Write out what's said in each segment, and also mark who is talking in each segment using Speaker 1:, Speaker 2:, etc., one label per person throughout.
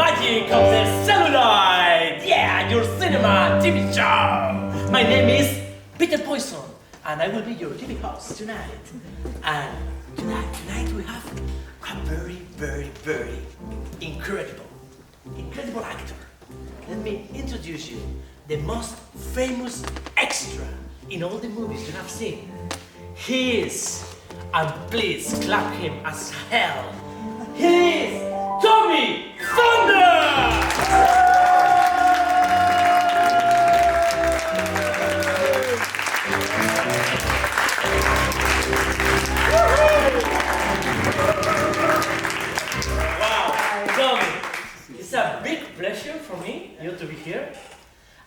Speaker 1: magic of the celluloid! Yeah, your cinema TV show! My name is Peter Poisson, and I will be your TV host tonight. And tonight we have a very incredible actor. Let me introduce you the most famous extra in all the movies you have seen. He is, and please clap him as hell, he is Tommy Thunder! It's a big pleasure for me, you to be here.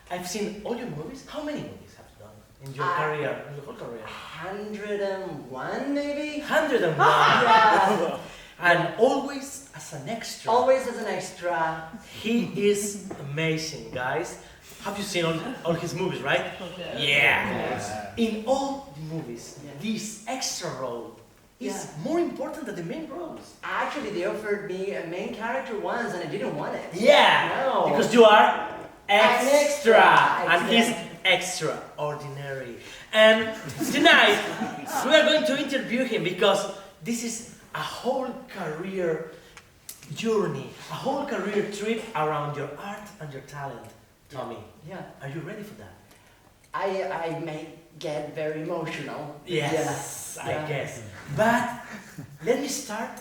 Speaker 1: I've seen all your movies. How many movies have you done in your career, in your whole career?
Speaker 2: 101 maybe?
Speaker 1: 101?
Speaker 2: Yeah.
Speaker 1: And always as an extra.
Speaker 2: Always as an extra.
Speaker 1: He is amazing, guys. Have you seen all his movies, right? Yeah. Yes. In all the movies, this extra role is more important than the main roles.
Speaker 2: Actually, they offered me a main character once and I didn't want it.
Speaker 1: Yeah,
Speaker 2: no.
Speaker 1: Because you are extra, and
Speaker 2: Exactly.
Speaker 1: he's extraordinary. And tonight, we are going to interview him because this is a whole career journey, a whole career trip around your art and your talent, Tommy.
Speaker 2: Yeah.
Speaker 1: Are you ready for that?
Speaker 2: I may get very emotional.
Speaker 1: Yes,
Speaker 2: Yeah.
Speaker 1: I guess. But let me start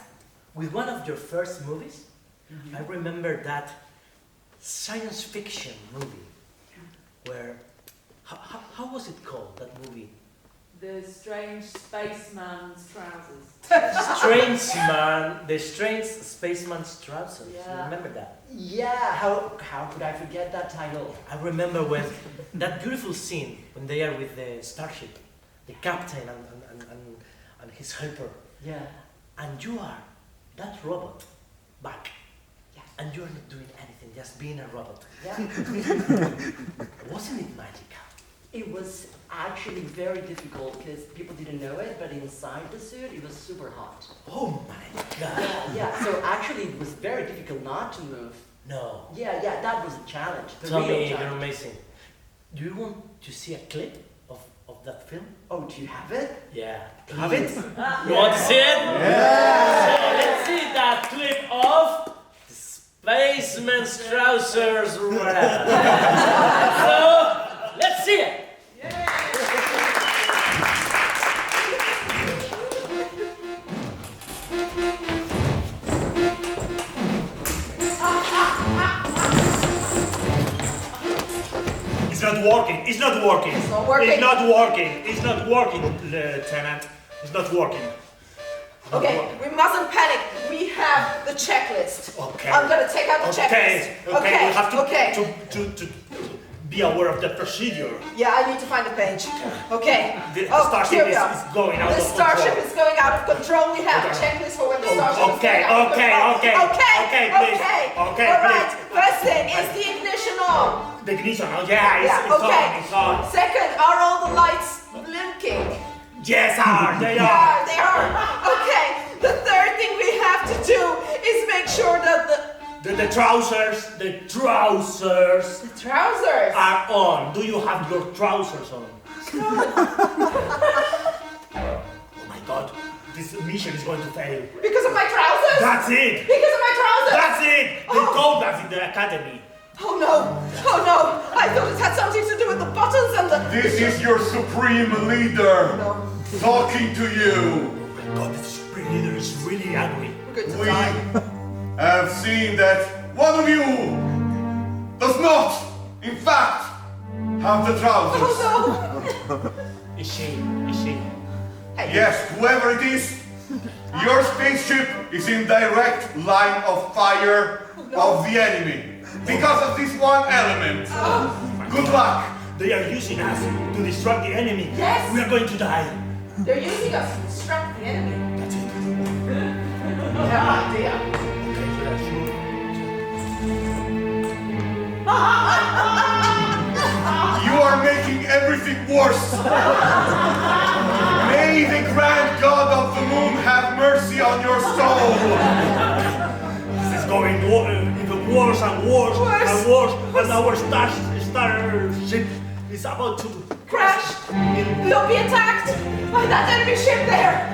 Speaker 1: with one of your first movies.
Speaker 2: Mm-hmm.
Speaker 1: I remember that science fiction movie where, how was it called, that movie?
Speaker 3: The Strange Spaceman's Trousers.
Speaker 1: The Strange Spaceman's Trousers.
Speaker 3: Yeah.
Speaker 1: You remember that?
Speaker 2: Yeah, how could I forget that title?
Speaker 1: I remember when that beautiful scene when they are with the starship, the captain and his helper.
Speaker 2: Yeah.
Speaker 1: And you are that robot back.
Speaker 2: Yes.
Speaker 1: And you're not doing anything, just being a robot.
Speaker 2: Yeah.
Speaker 1: Wasn't it magical?
Speaker 2: It was actually very difficult because people didn't know it, but inside the suit it was super hot.
Speaker 1: Oh my god.
Speaker 2: Yeah. So actually it was very difficult not to move.
Speaker 1: No.
Speaker 2: Yeah, that was a challenge. The
Speaker 1: Tommy,
Speaker 2: real
Speaker 1: you're
Speaker 2: challenge.
Speaker 1: amazing. Do you want to see a clip of that film?
Speaker 2: Oh, do you have it?
Speaker 1: Yeah.
Speaker 2: Please.
Speaker 1: Have it? You want to see it? Yeah! So let's see that clip of the Spaceman's Trousers Rap. So, let's see it!
Speaker 4: It's not working.
Speaker 3: It's not working.
Speaker 4: It's not working. It's not working, Lieutenant. It's not working.
Speaker 3: Okay, we mustn't panic. We have the checklist.
Speaker 4: Okay.
Speaker 3: I'm gonna take out the checklist.
Speaker 4: Okay. We have
Speaker 3: Okay.
Speaker 4: to be aware of the procedure.
Speaker 3: Yeah, I need to find the page. Okay.
Speaker 4: The
Speaker 3: here
Speaker 4: starship
Speaker 3: we
Speaker 4: is
Speaker 3: are.
Speaker 4: going out
Speaker 3: The
Speaker 4: of
Speaker 3: starship
Speaker 4: control.
Speaker 3: is going out of control. We have a checklist for when the starship is
Speaker 4: Okay,
Speaker 3: going out of control.
Speaker 4: okay, please. Okay,
Speaker 3: All right.
Speaker 4: please.
Speaker 3: First thing, is the ignition on?
Speaker 4: The ignition, yeah, it's
Speaker 3: okay.
Speaker 4: on, it's on.
Speaker 3: Second, are all the lights blinking?
Speaker 4: Yes, they
Speaker 3: Yeah,
Speaker 4: are.
Speaker 3: they are. Okay. The third thing we have to do is make sure that
Speaker 4: The trousers
Speaker 3: trousers.
Speaker 4: are on. Do you have your trousers on? Oh my god, this mission is going to fail.
Speaker 3: Because of my trousers?
Speaker 4: That's it!
Speaker 3: Because of my trousers?
Speaker 4: That's it! They told us in the academy.
Speaker 3: Oh no! I thought it had something to do with the buttons and the...
Speaker 5: This is your supreme leader
Speaker 3: No,
Speaker 5: talking to you.
Speaker 4: Oh my god, this spring leader is really angry.
Speaker 3: we're going to
Speaker 5: We
Speaker 3: die.
Speaker 5: have seen that one of you does not, in fact, have the trousers.
Speaker 3: Oh no!
Speaker 4: Is she?
Speaker 3: Hey,
Speaker 5: Yes, whoever it is, your spaceship is in direct line of fire of the enemy. Because of this one element. Good luck.
Speaker 4: They are using us to distract the enemy.
Speaker 3: Yes.
Speaker 4: We are going to die.
Speaker 3: they're using us to distract the enemy.
Speaker 4: That's it.
Speaker 3: Yeah, idea.
Speaker 4: Okay, so that's true.
Speaker 5: You are making everything worse. May the grand god of the moon have mercy on your soul.
Speaker 4: This is going even worse worse
Speaker 3: Worse.
Speaker 4: and worse, and our starship is about to
Speaker 3: Crash! We'll be attacked by that enemy ship there!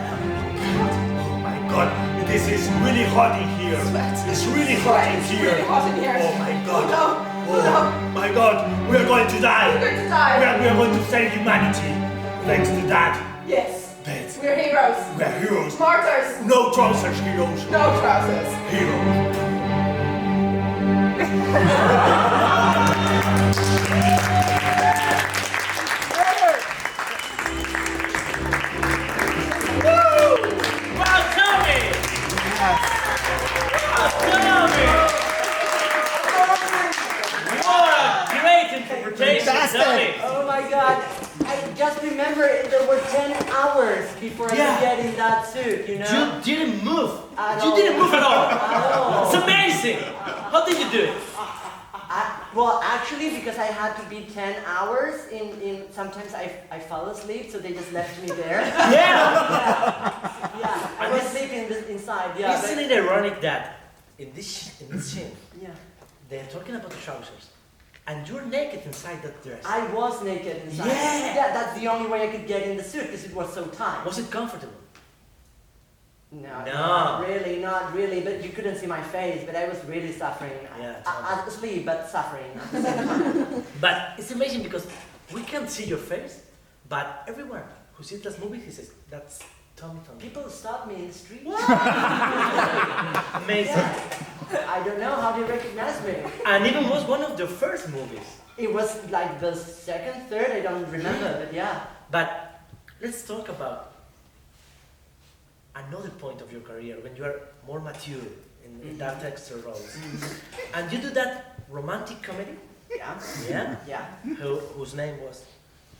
Speaker 4: Oh my God, this is really hot in here.
Speaker 3: Sweat.
Speaker 4: It's really hot in
Speaker 3: It's
Speaker 4: here.
Speaker 3: really hot in here.
Speaker 4: Oh my God.
Speaker 3: Oh no. Oh no.
Speaker 4: My God, we are going to die.
Speaker 3: We're going to die.
Speaker 4: We are going to save humanity. Thanks to that.
Speaker 3: Yes.
Speaker 4: That's
Speaker 3: We're heroes.
Speaker 4: we are heroes.
Speaker 3: Martyrs.
Speaker 4: No trousers, heroes.
Speaker 3: No trousers.
Speaker 4: Heroes.
Speaker 1: Wow, Tommy! Wow, Tommy! What a great interpretation, Tommy!
Speaker 2: Oh my God. I just remember there were 10 hours before I
Speaker 1: Yeah.
Speaker 2: could get in that suit, you know?
Speaker 1: You didn't move.
Speaker 2: At
Speaker 1: You
Speaker 2: all.
Speaker 1: didn't move at all.
Speaker 2: Oh.
Speaker 1: It's amazing. How did you do it?
Speaker 2: Well, actually, because I had to be 10 hours sometimes I fell asleep, so they just left me there.
Speaker 1: Yeah.
Speaker 2: Yeah, I was sleeping inside, yeah.
Speaker 1: Isn't it ironic that in this scene
Speaker 2: Yeah.
Speaker 1: they're talking about the trousers, and you're naked inside that dress?
Speaker 2: I was naked inside.
Speaker 1: Yeah.
Speaker 2: Yeah, that's the only way I could get in the suit because it was so tight.
Speaker 1: Was it comfortable?
Speaker 2: No,
Speaker 1: No.
Speaker 2: not really, but you couldn't see my face, but I was really suffering.
Speaker 1: Yeah,
Speaker 2: Asleep, but suffering at the same time.
Speaker 1: But it's amazing because we can't see your face, but everyone who sees this movie, he says, that's Tommy.
Speaker 2: People stop me in the street.
Speaker 1: Amazing.
Speaker 2: Yeah. I don't know how they recognize me.
Speaker 1: And even was one of the first movies.
Speaker 2: It was like the second, third, I don't remember, but yeah.
Speaker 1: But let's talk about another point of your career when you are more mature in that extra roles. And you do that romantic comedy,
Speaker 2: Yeah.
Speaker 1: yeah?
Speaker 2: Yeah.
Speaker 1: Whose name was,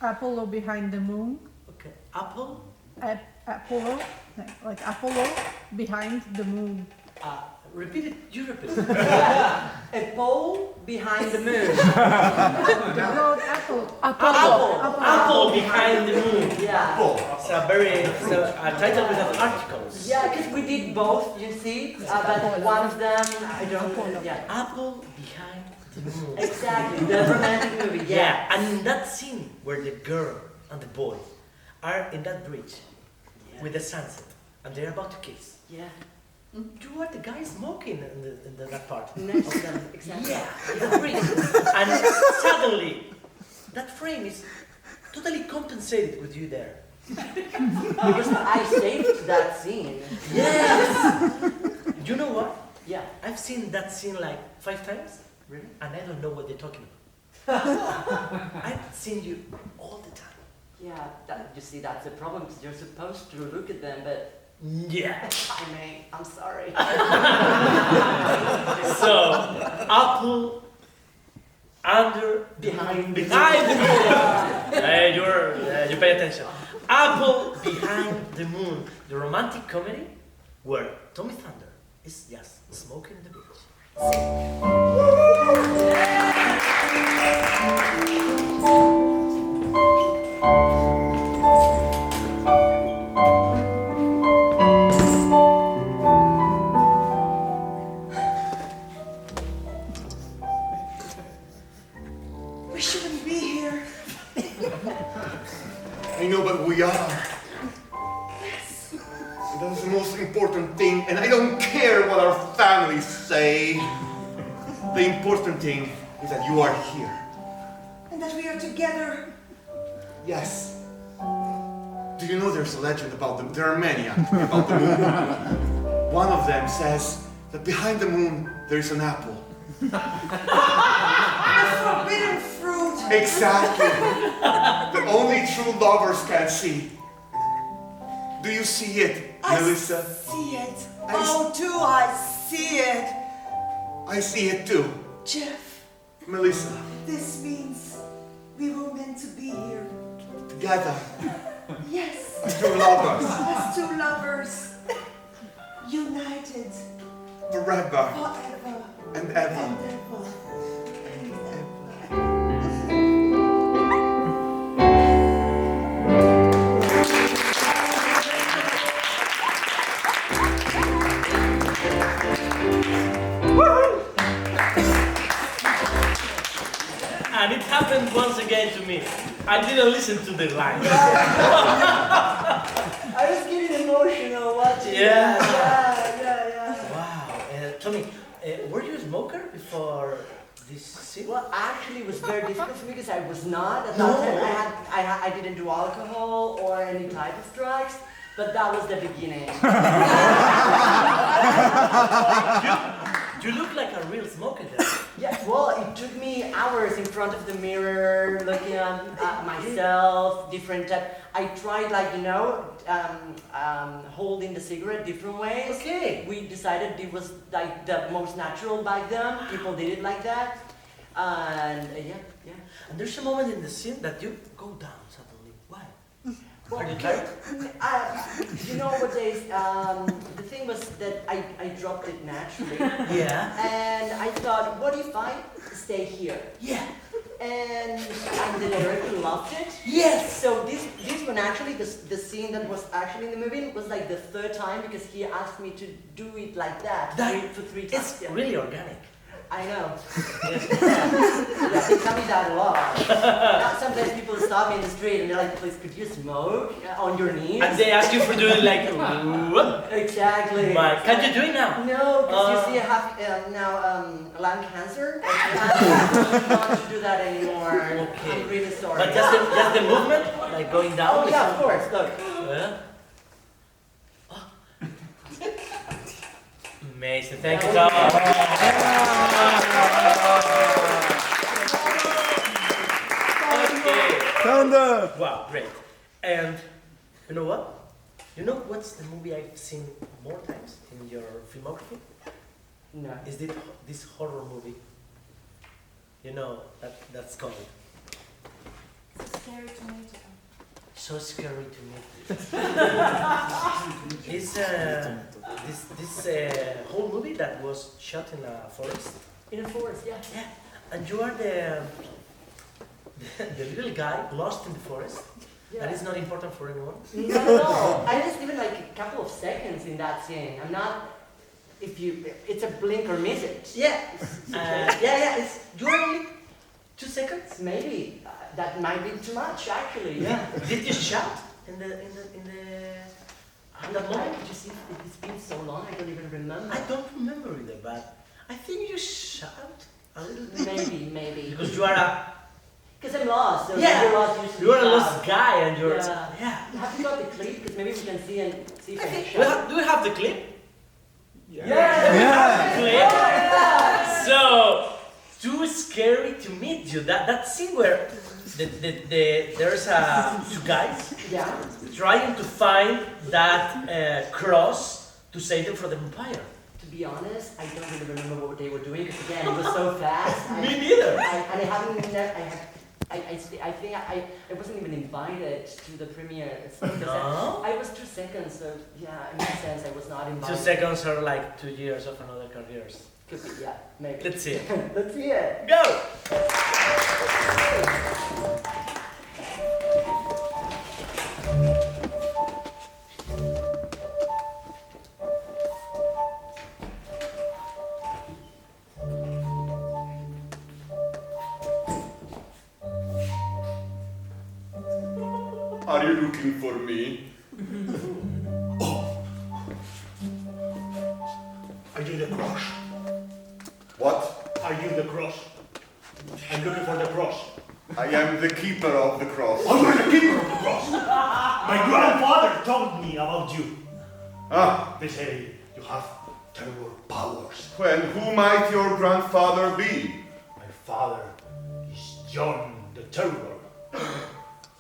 Speaker 6: Apollo behind the moon.
Speaker 1: okay, Apple?
Speaker 6: Apollo, like Apollo behind the moon.
Speaker 1: Repeat it, you repeat it.
Speaker 2: Yeah. A pole behind the moon.
Speaker 6: The road apple.
Speaker 1: Apple behind the moon.
Speaker 2: Yeah.
Speaker 1: It's a title with an articles.
Speaker 2: Yeah, because we did both, you see, but one of them, I don't, yeah.
Speaker 1: Apple behind the moon.
Speaker 2: Exactly, the romantic movie,
Speaker 1: Yeah,
Speaker 2: yeah.
Speaker 1: and in that scene where the girl and the boy are in that bridge with the sunset and they're about to kiss.
Speaker 2: Yeah.
Speaker 1: You are the guy smoking in that part.
Speaker 2: Next to them, exactly.
Speaker 1: Yeah, in the bridge. And suddenly, that frame is totally compensated with you there.
Speaker 2: Because I saved that scene.
Speaker 1: Yes! You know what?
Speaker 2: Yeah.
Speaker 1: I've seen that scene like 5 times,
Speaker 2: Really?
Speaker 1: and I don't know what they're talking about. I've seen you all the time.
Speaker 2: Yeah, you see, that's the problem, because you're supposed to look at them, but
Speaker 1: Yeah.
Speaker 2: I'm sorry.
Speaker 1: So, Apple under
Speaker 2: Behind the
Speaker 1: behind the moon. Hey, you pay attention. Apple behind the moon, the romantic comedy where Tommy Thunder is just smoking in the beach.
Speaker 3: We shouldn't be here.
Speaker 5: I know, but we are. That's the most important thing, and I don't care what our families say. The important thing is that you are here.
Speaker 3: And that we are together.
Speaker 5: Yes. Do you know there's a legend about them? There are many actually about the moon. One of them says that behind the moon there's an apple.
Speaker 3: The forbidden fruit.
Speaker 5: Exactly. The only true lovers can see. Do you see it, Melissa?
Speaker 3: I see it. Oh, do I see it?
Speaker 5: I see it too.
Speaker 3: Jeff,
Speaker 5: Melissa,
Speaker 3: this means we were meant to be here.
Speaker 5: together,
Speaker 3: Yes,
Speaker 5: true lovers,
Speaker 3: as two lovers. United
Speaker 5: forever
Speaker 3: forever
Speaker 5: and ever.
Speaker 3: and ever.
Speaker 1: And it happened once again to me. I didn't listen to the lines.
Speaker 2: I was getting emotional watching.
Speaker 1: Yeah.
Speaker 2: Yeah.
Speaker 1: Wow. Tommy, were you a smoker before this scene?
Speaker 2: Well, actually, it was very difficult for me because I was not at
Speaker 1: No.
Speaker 2: that time. I didn't do alcohol or any type of drugs, but that was the beginning.
Speaker 1: You look like a real smoker then.
Speaker 2: Yeah, well, it took me hours in front of the mirror, looking at myself, different type. I tried, like, holding the cigarette different ways.
Speaker 1: Okay.
Speaker 2: We decided it was like the most natural back then. People did it like that. And yeah.
Speaker 1: And there's a moment in the scene that you go down suddenly. Why? Are you tired?
Speaker 2: You know what the thing was that I dropped it naturally.
Speaker 1: Yeah.
Speaker 2: And I thought, what if I stay here?
Speaker 1: Yeah.
Speaker 2: And the director loved it.
Speaker 1: Yes.
Speaker 2: So this one actually, the scene that was actually in the movie was like the third time because he asked me to do it like that for three times.
Speaker 1: It's really organic.
Speaker 2: I know. Yeah, they tell me that a lot. Sometimes people stop me in the street and they're like, please, could you smoke on your knees?
Speaker 1: And they ask you for doing like, ooh.
Speaker 2: Exactly.
Speaker 1: Can you do it now?
Speaker 2: No, because you see I have now lung cancer. I can't to do that anymore.
Speaker 1: Okay.
Speaker 2: I'm really sorry.
Speaker 1: But just the movement, like going down.
Speaker 2: Oh yeah, of course. Look.
Speaker 1: Yeah. Amazing. Thank you, Tom. Okay.
Speaker 7: Thunder!
Speaker 1: Wow, great. And you know what? You know what's the movie I've seen more times in your filmography?
Speaker 2: No.
Speaker 1: Is this horror movie? You know that's called.
Speaker 3: So scary to meet you.
Speaker 1: So scary to me. It's this whole movie that was shot in a forest.
Speaker 2: In a forest, yeah.
Speaker 1: Yeah, and you are the little guy lost in the forest.
Speaker 2: Yeah.
Speaker 1: That is not important for anyone.
Speaker 2: No. I just even like a couple of seconds in that scene. I'm not. It's a blink or miss it.
Speaker 1: Yeah.
Speaker 2: Okay.
Speaker 1: Yeah. You are only 2 seconds.
Speaker 2: Maybe that might be too much, actually. Yeah.
Speaker 1: Did you shout in that moment?
Speaker 2: You see, it's been so long, I don't even remember.
Speaker 1: I don't remember either, but I think you shout a little bit.
Speaker 2: Maybe.
Speaker 1: Because you are a
Speaker 2: Because I'm lost. So
Speaker 1: Yeah.
Speaker 2: you're lost usually.
Speaker 1: you are a lost guy and you're
Speaker 2: Yeah. Have you got the clip? Because maybe we can see if I can
Speaker 1: Do
Speaker 2: shout.
Speaker 1: we have the clip?
Speaker 7: Yeah.
Speaker 1: Clip. So too scary to meet you. That scene where there's two guys
Speaker 2: Yeah.
Speaker 1: trying to find that cross to save them from the vampire.
Speaker 2: To be honest, I don't really remember what they were doing because again, it was so fast.
Speaker 1: Me neither.
Speaker 2: I think I wasn't even invited to the premiere.
Speaker 1: No?
Speaker 2: I was 2 seconds, so yeah, in that sense, I was not
Speaker 1: 2
Speaker 2: invited.
Speaker 1: seconds are like 2 years of another careers.
Speaker 2: Could be, yeah, maybe.
Speaker 1: Let's see it.
Speaker 2: Let's see it.
Speaker 1: Go!
Speaker 5: Are you looking for me?
Speaker 4: Are you the cross?
Speaker 5: What?
Speaker 4: Are you the cross? I'm looking for the cross.
Speaker 5: I am the keeper of the cross.
Speaker 4: Oh, you're the keeper of the cross. My grandfather told me about you.
Speaker 5: Ah,
Speaker 4: They say you have terrible powers.
Speaker 5: and who might your grandfather be?
Speaker 4: My father is John the Terrible.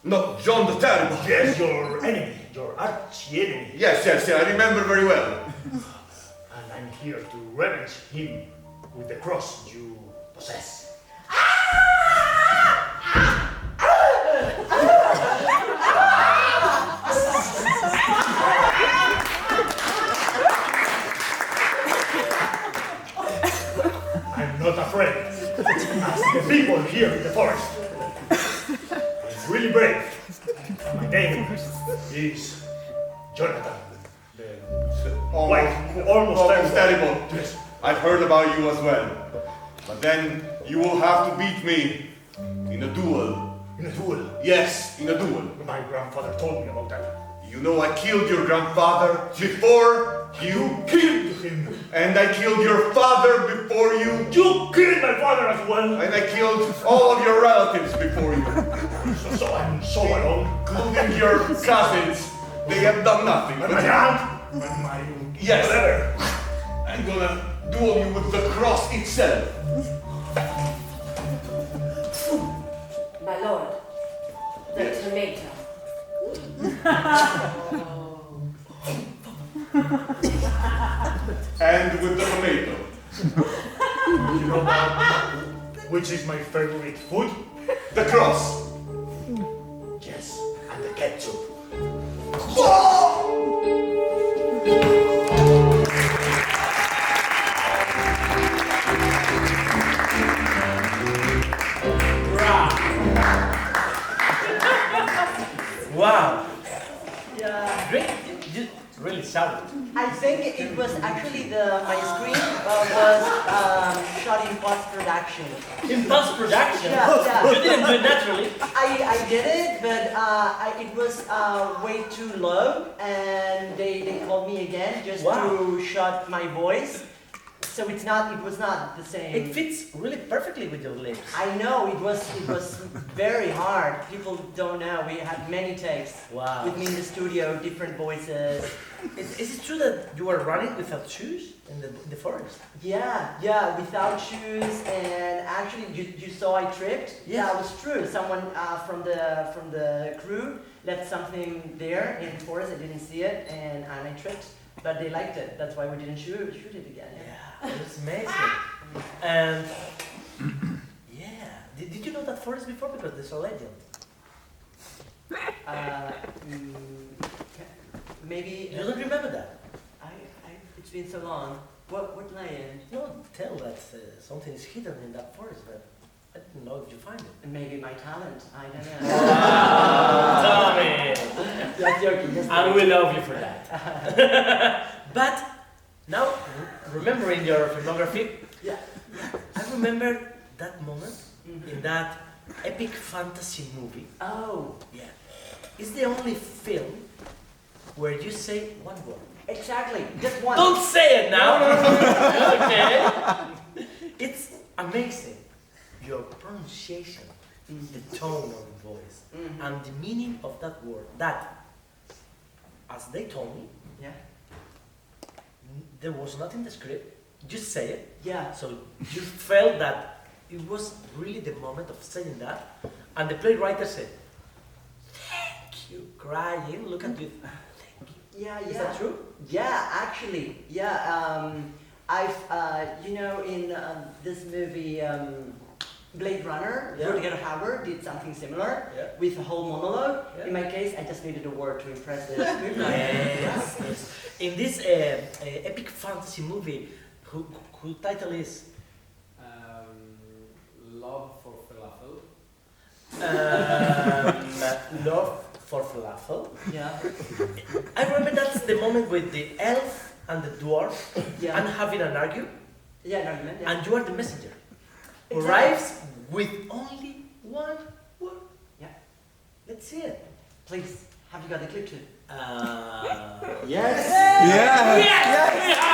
Speaker 5: Not John the Terrible.
Speaker 4: Yes, your enemy, your arch-enemy.
Speaker 5: Yes, I remember very well.
Speaker 4: And I'm here to revenge him with the cross you possess. I'm not afraid. As the people here in the forest. I'm really brave. My name is Jonathan.
Speaker 5: Almost terrible.
Speaker 4: Yes.
Speaker 5: I've heard about you as well. But then you will have to beat me In a duel.
Speaker 4: In a duel.
Speaker 5: Yes, in a duel.
Speaker 4: My grandfather told me about that.
Speaker 5: You know I killed your grandfather before you
Speaker 4: Killed him.
Speaker 5: and I killed your father before you
Speaker 4: You killed my father as well.
Speaker 5: and I killed all of your relatives before you,
Speaker 4: So I'm so alone.
Speaker 5: including your cousins. They have done nothing.
Speaker 4: And my aunt. And my...
Speaker 5: Yes.
Speaker 4: Whatever.
Speaker 5: I'm gonna duel you with the cross itself.
Speaker 7: My lord, the
Speaker 5: Yes.
Speaker 7: tomato.
Speaker 5: And with the tomato.
Speaker 4: You know which is my favorite food?
Speaker 5: The cross.
Speaker 4: Yes. And the ketchup.
Speaker 1: Wow.
Speaker 2: Yeah.
Speaker 1: Great. You really sounded.
Speaker 2: I think it was actually my screen was shot in post-production.
Speaker 1: In post-production?
Speaker 2: Yeah.
Speaker 1: You didn't do it naturally.
Speaker 2: I did it, but it was way too low, and they called me again just to shut my voice. So it was not the same.
Speaker 1: It fits really perfectly with your lips.
Speaker 2: I know it was very hard. People don't know. We had many takes
Speaker 1: Wow.
Speaker 2: with me in the studio, different voices.
Speaker 1: Is it true that you were running without shoes in the forest?
Speaker 2: Yeah, without shoes, and actually you saw I tripped. Yeah, it was true. Someone from the crew left something there in the forest. I didn't see it, and I tripped. But they liked it. That's why we didn't shoot it again.
Speaker 1: Yeah, it's amazing. And yeah, did you know that forest before? Because there's a legend.
Speaker 2: Maybe.
Speaker 1: You don't remember that?
Speaker 2: It's been so long. What lion?
Speaker 1: No, tell that something is hidden in that forest, but I didn't know if you find it.
Speaker 2: Maybe my talent. I don't know.
Speaker 1: Tommy!
Speaker 2: Just joking. Just
Speaker 1: And we love you for that. But now, remembering your filmography,
Speaker 2: Yeah.
Speaker 1: I remember that moment in that epic fantasy movie.
Speaker 2: Oh,
Speaker 1: Yeah. It's the only film where you say one word.
Speaker 2: exactly. Just one.
Speaker 1: Don't say it now! Okay? It's amazing. Your pronunciation, the tone of the voice, and the meaning of that word. That, as they told me,
Speaker 2: Yeah.
Speaker 1: there was not in the script. Just say it.
Speaker 2: Yeah.
Speaker 1: So you felt that it was really the moment of saying that, and the playwright said, "Thank you," crying. Look at you. Thank you.
Speaker 2: Yeah.
Speaker 1: Is that true?
Speaker 2: Yeah, actually. Yeah. I've in this movie. Blade Runner,
Speaker 1: Yeah.
Speaker 2: Rutger Hauer did something similar with a whole monologue.
Speaker 1: Yeah.
Speaker 2: In my case, I just needed a word to impress the screenwriter.
Speaker 1: Yes, yes. In this epic fantasy movie, whose title is
Speaker 8: Love for Falafel.
Speaker 1: Love for Falafel.
Speaker 2: Yeah.
Speaker 1: I remember that's the moment with the elf and the dwarf
Speaker 2: Yeah.
Speaker 1: and having an argument,
Speaker 2: Yeah, an argument. Yeah.
Speaker 1: and you are the messenger who
Speaker 2: Exactly.
Speaker 1: arrives with only one word.
Speaker 2: Yeah.
Speaker 1: Let's see it.
Speaker 2: Please, have you got the clip too?
Speaker 9: Yes.
Speaker 1: Yes, we have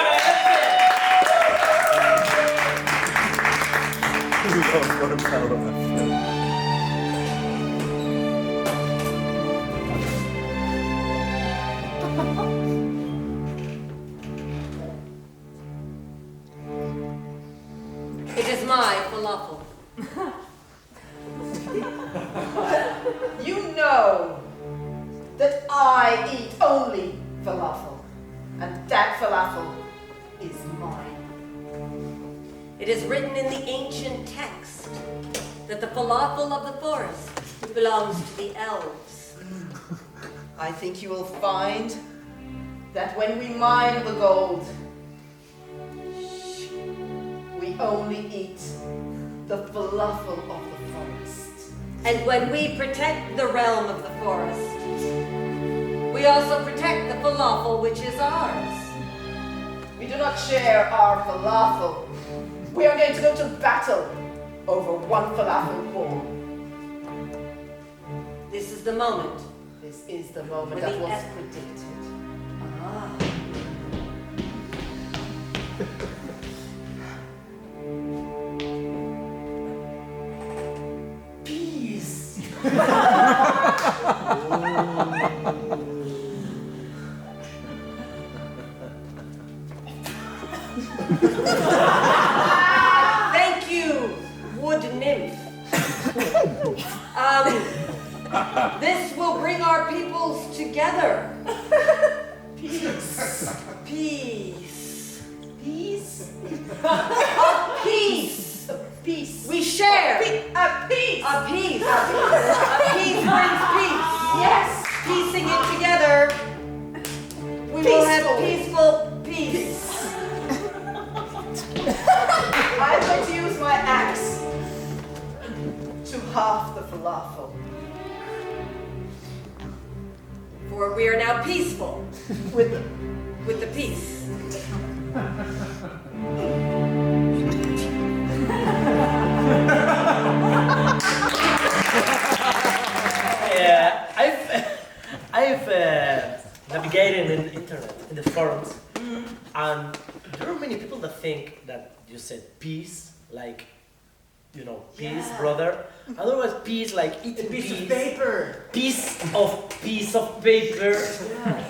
Speaker 7: It is my falafel.
Speaker 3: You know that I eat only falafel, and that falafel is mine.
Speaker 7: It is written in the ancient text that the falafel of the forest belongs to the elves.
Speaker 3: I think you will find that when we mine the gold, we only eat the falafel of the forest.
Speaker 7: And when we protect the realm of the forest, we also protect the falafel which is ours.
Speaker 3: We do not share our falafel. We are going to go to battle over one falafel ball.
Speaker 7: This is the moment.
Speaker 3: This is the moment
Speaker 7: When
Speaker 3: that
Speaker 7: the
Speaker 3: was
Speaker 7: F-
Speaker 3: predicted.
Speaker 7: Ah.
Speaker 2: Peace.
Speaker 7: Thank you, wood nymph. This will bring our peoples together.
Speaker 3: Peace.
Speaker 7: Peace.
Speaker 3: Peace.
Speaker 7: Peace.
Speaker 3: Peace.
Speaker 7: We share.
Speaker 3: A peace.
Speaker 7: A peace. A peace brings peace.
Speaker 3: Yes.
Speaker 7: Piecing it together, we will have peaceful peace.
Speaker 3: I'm going to use my axe to halve the falafel.
Speaker 7: For we are now peaceful
Speaker 3: With
Speaker 7: the peace.
Speaker 1: I've navigated in the internet, in the forums, and there are many people that think that you said peace, like, you know, peace, brother. Otherwise, peace, like eating
Speaker 2: A piece
Speaker 1: peas.
Speaker 2: of paper.
Speaker 1: Piece of paper.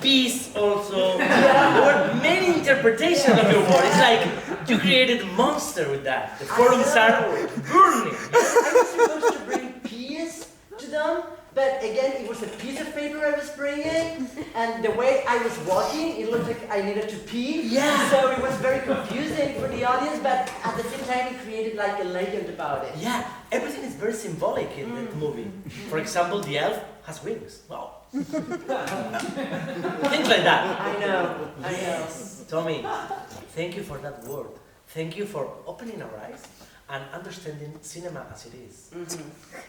Speaker 1: Peace also. There were many interpretations of your word. It's like you created a monster with that. The forums are burning.
Speaker 2: I was supposed to bring peace to them, but again, it was a piece of paper I was bringing, and the way I was walking, it looked like I needed to pee.
Speaker 1: Yeah.
Speaker 2: So it was very confusing for the audience, but at the same time, it created like a legend about it.
Speaker 1: Yeah, everything is very symbolic in that movie. For example, the elf has wings. Wow. Things like that.
Speaker 2: I know.
Speaker 1: Tommy, thank you for that word. Thank you for opening our eyes and understanding cinema as it is.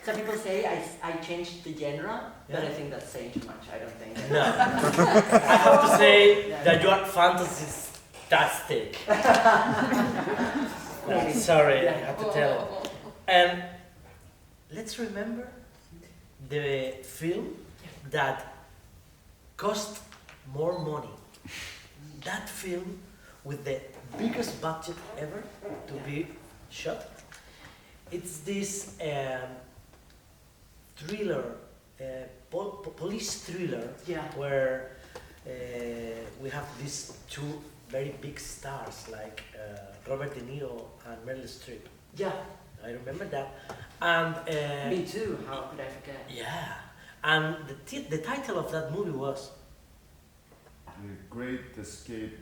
Speaker 2: Some people say I changed the genre, but
Speaker 1: Yeah.
Speaker 2: I think that's saying too much. I don't think.
Speaker 1: No. I have to say that you are fantastic. No, sorry, I have to tell. And let's remember the film that cost more money. That film with the biggest budget ever to be shot. It's this thriller, police thriller, where we have these two very big stars like Robert De Niro and Meryl Streep.
Speaker 2: Yeah.
Speaker 1: I remember that. And
Speaker 2: Me too. How could I forget?
Speaker 1: yeah, and the title of that movie was
Speaker 9: The Great Escape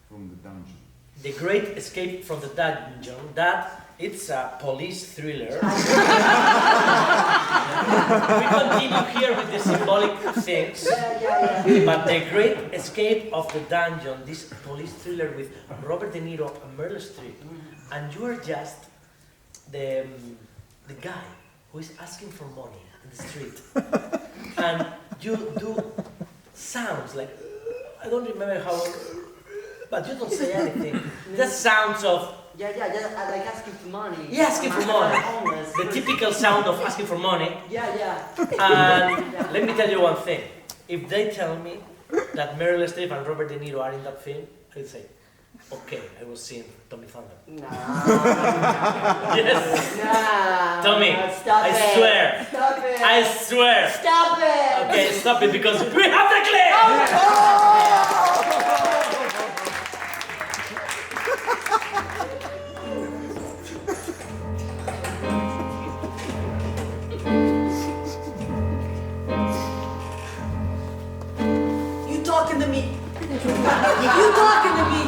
Speaker 9: from the Dungeon.
Speaker 1: The Great Escape from the Dungeon. That it's a police thriller. We continue here with the symbolic things. But The Great Escape of the Dungeon, this police thriller with Robert De Niro and Meryl Streep, and you are just the guy who is asking for money in the street, and you do sounds like, I don't remember how, but you don't say anything. Just sounds of
Speaker 2: Yeah, like asking for money.
Speaker 1: yeah, asking for money.
Speaker 2: Homeless.
Speaker 1: The typical sound of asking for money.
Speaker 2: Yeah.
Speaker 1: And let me tell you one thing. If they tell me that Meryl Streep and Robert De Niro are in that film, I'd say, okay, I will see Tommy Thunder.
Speaker 2: Nah.
Speaker 1: Yes.
Speaker 2: Nah.
Speaker 1: Tommy,
Speaker 2: Stop
Speaker 1: I
Speaker 2: it.
Speaker 1: swear.
Speaker 2: Stop it.
Speaker 1: I swear.
Speaker 2: Stop it.
Speaker 1: Okay, stop it because we have the clip!
Speaker 7: You talking to me? You talking to me?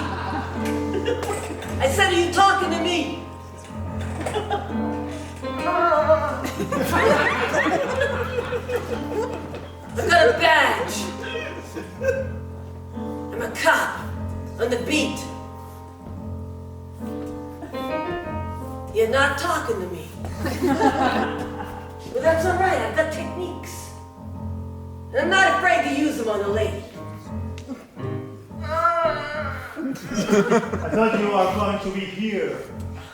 Speaker 7: I said, are you talking to me? I got a badge. I'm a cop on the beat. You're not talking to me. Well, that's all right. I've got techniques. And I'm not afraid to use them on a lady.
Speaker 4: I thought you were going to be here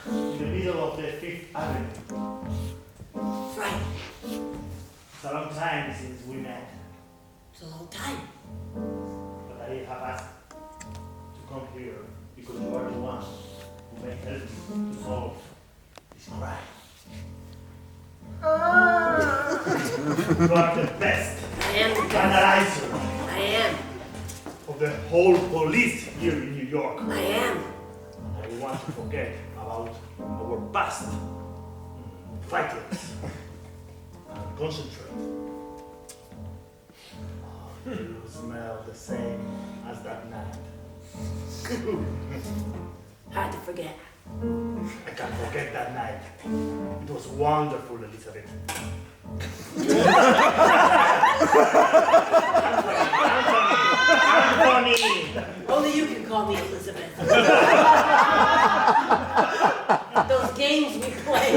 Speaker 4: in the middle of the Fifth Avenue.
Speaker 7: Right.
Speaker 4: It's a long time since we met,
Speaker 7: It's a long time.
Speaker 4: but I have asked to come here because you are the one who may help me to solve this crime. You are the best
Speaker 7: I am the best.
Speaker 4: analyzer
Speaker 7: I am.
Speaker 4: of the whole police here in New York.
Speaker 7: I am.
Speaker 4: I want to forget about our past fightings and concentrate. Oh, you smell the same as that night.
Speaker 7: Hard to forget.
Speaker 4: I can't forget that night. It was wonderful, Elizabeth. Anthony!
Speaker 7: Only you can call me Elizabeth. Those games we play.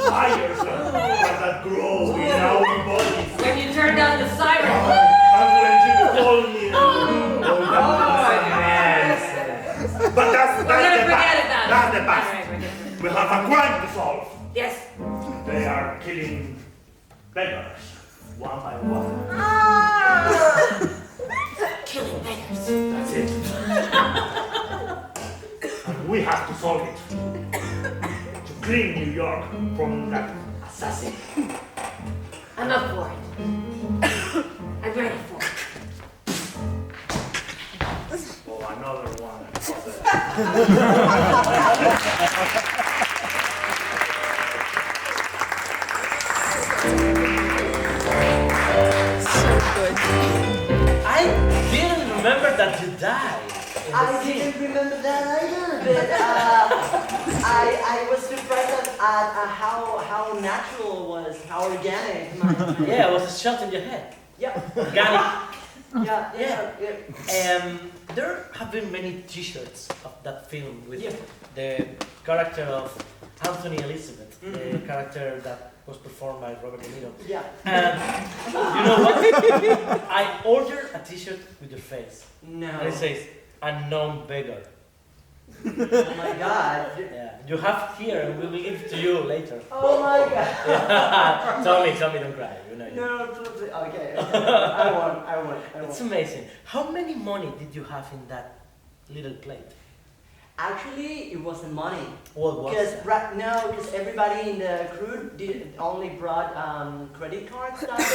Speaker 4: Fires that grow in our bodies.
Speaker 7: When you turn down the siren.
Speaker 4: And when you call me. But that's
Speaker 7: We're gonna
Speaker 4: the
Speaker 7: forget
Speaker 4: past.
Speaker 7: about it.
Speaker 4: That's the
Speaker 7: All
Speaker 4: past.
Speaker 7: right, we're gonna forget.
Speaker 4: We have a crime to solve.
Speaker 7: Yes.
Speaker 4: They are killing beggars one by one.
Speaker 7: Killing beggars.
Speaker 4: That's it. And we have to solve it. To clean New York from that assassin.
Speaker 7: I'm up for it. I'm ready for it.
Speaker 4: Oh, another one.
Speaker 1: I didn't remember that you died.
Speaker 2: I didn't remember that either, but I was surprised at how natural it was, how organic.
Speaker 1: Yeah, it was a shot in your head.
Speaker 2: Yeah.
Speaker 1: Organic.
Speaker 2: Yeah.
Speaker 1: There have been many T-shirts of that film with
Speaker 2: Yeah.
Speaker 1: the character of Anthony Elizabeth, the character that was performed by Robert De Niro.
Speaker 2: Yeah.
Speaker 1: And you know what? I ordered a T-shirt with your face,
Speaker 2: No.
Speaker 1: and it says "Unknown Beggar."
Speaker 2: Oh my God.
Speaker 1: Yeah, you have here, and we will give it to you later.
Speaker 2: Oh my God.
Speaker 1: Tommy, don't cry. You know.
Speaker 2: No, please. Okay. I won.
Speaker 1: It's amazing. How many money did you have in that little plate?
Speaker 2: Actually, it wasn't money.
Speaker 1: What was
Speaker 2: Because
Speaker 1: that?
Speaker 2: because everybody in the crew only brought credit cards that day.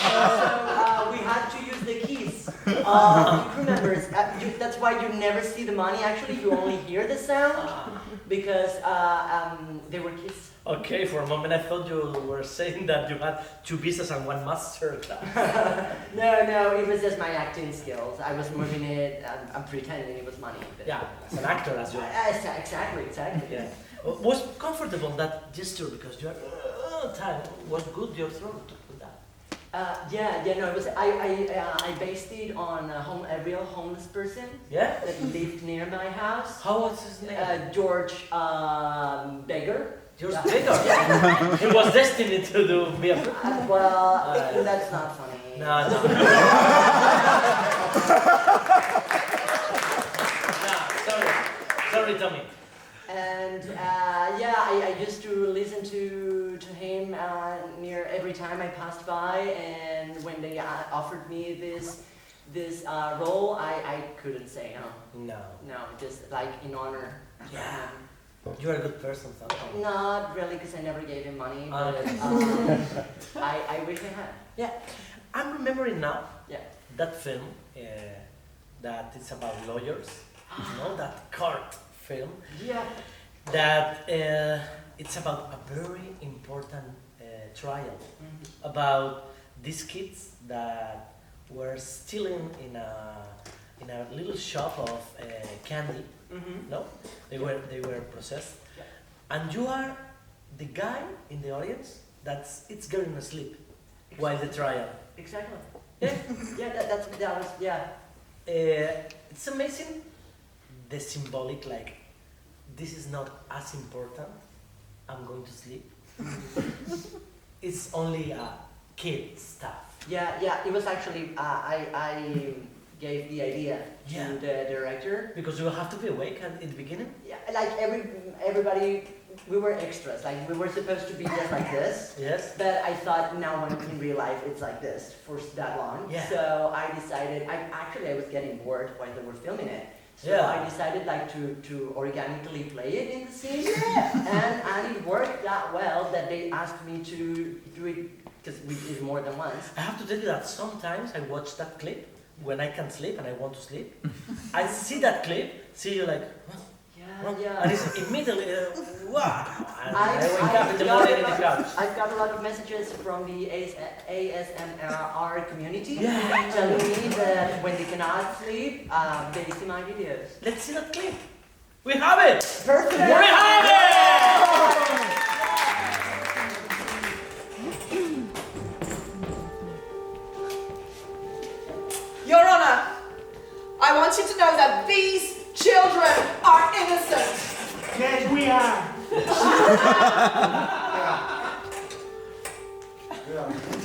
Speaker 2: So we had to use the keys of the crew members. That's why you never see the money. Actually, you only hear the sound because they were keys.
Speaker 1: Okay, for a moment I thought you were saying that you had 2 visas and 1 master class.
Speaker 2: No, it was just my acting skills. I was moving it. I'm pretending it was money. But
Speaker 1: Yeah, as an actor as well.
Speaker 2: Exactly.
Speaker 1: Yeah. Was comfortable that gesture because you are tired. Was good your throat with that.
Speaker 2: No, it was. I based it on a real homeless person
Speaker 1: Yeah.
Speaker 2: that lived near my house.
Speaker 1: How was his name?
Speaker 2: George Beggar.
Speaker 1: George
Speaker 2: Yeah.
Speaker 1: Beggar. He was destined to be a.
Speaker 2: That's not funny.
Speaker 1: No. Sorry, Tommy.
Speaker 2: And I used to listen to him near every time I passed by, and when they offered me this role, I couldn't say no. No, just like in honor.
Speaker 1: Yeah. You're a good person, sometimes.
Speaker 2: Not really, because I never gave him money, but I wish I had.
Speaker 1: Yeah. I'm remembering now.
Speaker 2: Yeah.
Speaker 1: That film that it's about lawyers. You know that court film.
Speaker 2: Yeah.
Speaker 1: That it's about a very important trial about these kids that were stealing in a little shop of candy. No, they were processed, and you are the guy in the audience it's going to sleep while the trial.
Speaker 2: Exactly.
Speaker 1: Yeah,
Speaker 2: That was.
Speaker 1: it's amazing. The symbolic, like, this is not as important. I'm going to sleep. It's only kid stuff.
Speaker 2: Yeah. It was actually I gave the idea
Speaker 1: Yeah.
Speaker 2: to the director.
Speaker 1: Because you have to be awake in the beginning.
Speaker 2: Yeah, like everybody, we were extras. Like we were supposed to be just like this.
Speaker 1: Yes.
Speaker 2: But I thought no one in real life it's like this for that long.
Speaker 1: Yeah.
Speaker 2: So I decided. I was getting bored while they were filming it. So
Speaker 1: Yeah.
Speaker 2: I decided like to organically play it in the scene. Yeah. And it worked that well that they asked me to do it because we did more than once.
Speaker 1: I have to tell you that sometimes I watch that clip when I can sleep and I want to sleep. I see that clip, see you like, huh?
Speaker 2: Yeah.
Speaker 1: And it's immediately, wow. And I
Speaker 2: I've
Speaker 1: wake up in the morning in the couch.
Speaker 2: I've got a lot of messages from the ASMR community
Speaker 1: Yeah.
Speaker 2: telling me that when they cannot sleep, they see my videos.
Speaker 1: Let's see that clip. We have it.
Speaker 2: Perfect.
Speaker 1: We have it.
Speaker 3: Your Honor, I want you to know that these children are innocent.
Speaker 4: Yes, we are.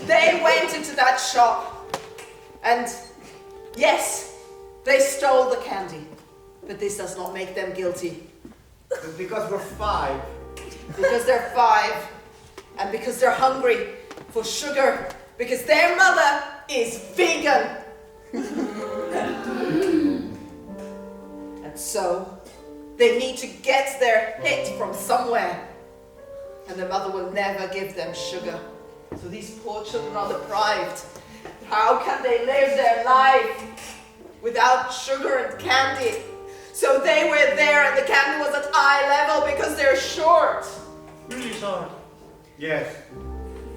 Speaker 3: They went into that shop and yes, they stole the candy. But this does not make them guilty.
Speaker 10: Because we're 5.
Speaker 3: Because they're 5 and because they're hungry for sugar. Because their mother is vegan. And so they need to get their hit from somewhere. And the mother will never give them sugar. So these poor children are deprived. How can they live their life without sugar and candy? So they were there and the candy was at eye level because they're short.
Speaker 1: Really sorry.
Speaker 10: Yes.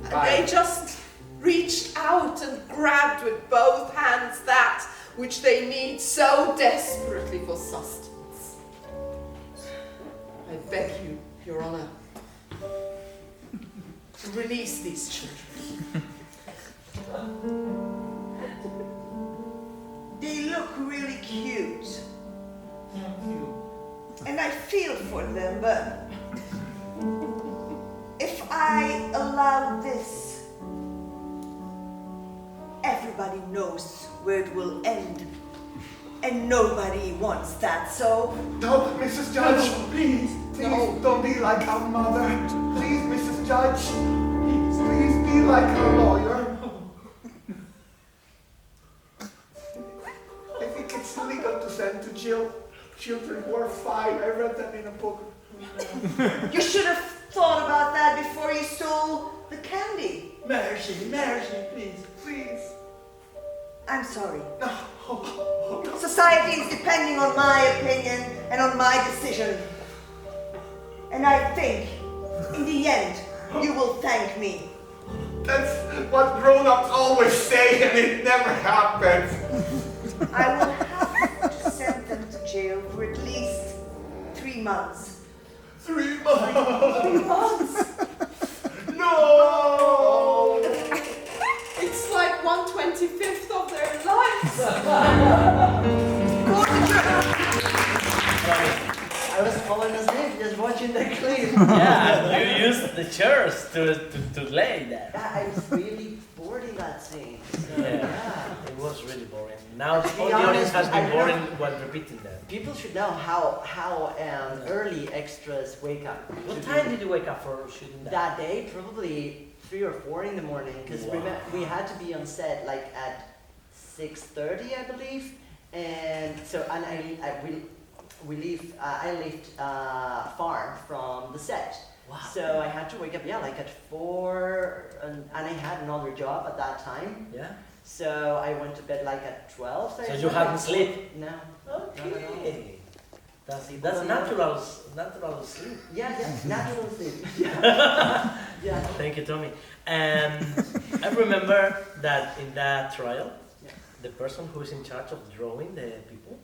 Speaker 3: And they just reached out and grabbed with both hands that which they need so desperately for sustenance. I beg you, Your Honor, to release these children.
Speaker 11: They look really cute. And I feel for them, but if I allow this, everybody knows where it will end. And nobody wants that, so...
Speaker 10: No, Mrs. Judge, please, don't be like our mother. Please, Mrs. Judge, please be like our lawyer. I think it's illegal to send to jail children who are 5. I read that in a book.
Speaker 11: You should have thought about that before you stole the candy.
Speaker 1: Mercy, please.
Speaker 10: Please.
Speaker 11: I'm sorry.
Speaker 10: No.
Speaker 11: Society is depending on my opinion and on my decision. And I think, in the end, you will thank me.
Speaker 10: That's what grown-ups always say, and it never happens.
Speaker 11: I will have to send them to jail for at least 3 months.
Speaker 10: 3 months?
Speaker 11: 3 months?
Speaker 10: No!
Speaker 3: It's like 1/25 of their lives.
Speaker 2: I was falling asleep just watching the clip.
Speaker 1: Yeah, you used the chairs to lay there.
Speaker 2: Yeah, I was really bored in that scene. So,
Speaker 1: Yeah, it was really boring. Now
Speaker 2: To be
Speaker 1: all the audience
Speaker 2: honest,
Speaker 1: has
Speaker 2: I
Speaker 1: been
Speaker 2: don't
Speaker 1: boring
Speaker 2: know.
Speaker 1: while repeating that.
Speaker 2: People should know how early extras wake up.
Speaker 1: What
Speaker 2: to
Speaker 1: time
Speaker 2: do
Speaker 1: did you wake up for shooting that?
Speaker 2: that day? Probably 3 or 4 in the morning, because
Speaker 1: Wow.
Speaker 2: we had to be on set like at 6:30, I believe, and so I lived far from the set.
Speaker 1: Wow.
Speaker 2: So I had to wake up, like at 4, and I had another job at that time.
Speaker 1: Yeah.
Speaker 2: So I went to bed like at 12.
Speaker 1: So you hadn't sleep?
Speaker 2: No.
Speaker 1: Okay. That's natural sleep.
Speaker 2: Yeah, natural sleep. Yeah.
Speaker 1: Thank you, Tommy. I remember that in that trial, the person who is in charge of drawing the people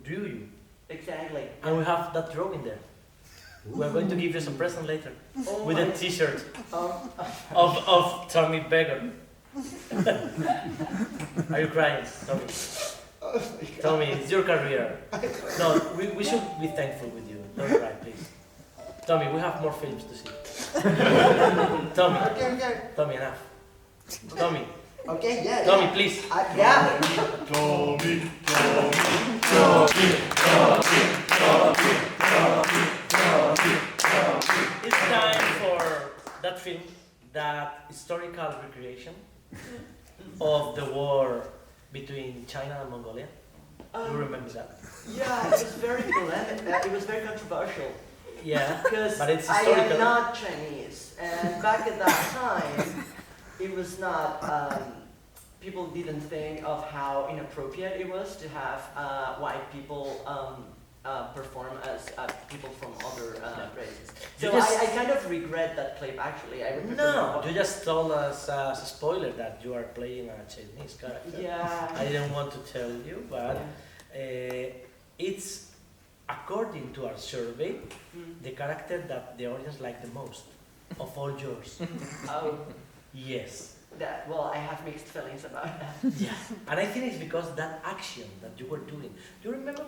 Speaker 1: drew you.
Speaker 2: Exactly.
Speaker 1: And we have that drawing there. We're going to give you some present later
Speaker 2: Oh
Speaker 1: with
Speaker 2: my-
Speaker 1: a T-shirt
Speaker 2: Oh.
Speaker 1: of Tommy Beggar. Are you crying, Tommy? Tommy, it's your career. No, we should be thankful with you. Don't cry, please. Tommy, we have more films to see. Tommy,
Speaker 10: Okay.
Speaker 1: Tommy, enough. Tommy,
Speaker 2: Okay, yeah.
Speaker 1: Tommy,
Speaker 2: yeah.
Speaker 1: please.
Speaker 2: Yeah.
Speaker 1: It's time for that film, that historical recreation of the war between China and Mongolia. Do you remember that?
Speaker 2: Yeah, it was very polemic. It was very controversial.
Speaker 1: Yeah,
Speaker 2: Because
Speaker 1: but it's
Speaker 2: I
Speaker 1: historical.
Speaker 2: am not Chinese, and back at that time, it was not. People didn't think of how inappropriate it was to have white people perform as people from other races. So I kind of regret that clip. Actually, I remember.
Speaker 1: No, you just told us as a spoiler that you are playing a Chinese character.
Speaker 2: Yeah.
Speaker 1: I didn't want to tell you, but it's according to our survey, the character that the audience liked the most of all yours.
Speaker 2: Oh.
Speaker 1: Yes.
Speaker 2: Well, I have mixed feelings about that.
Speaker 1: Yeah. And I think it's because that action that you were doing. Do you remember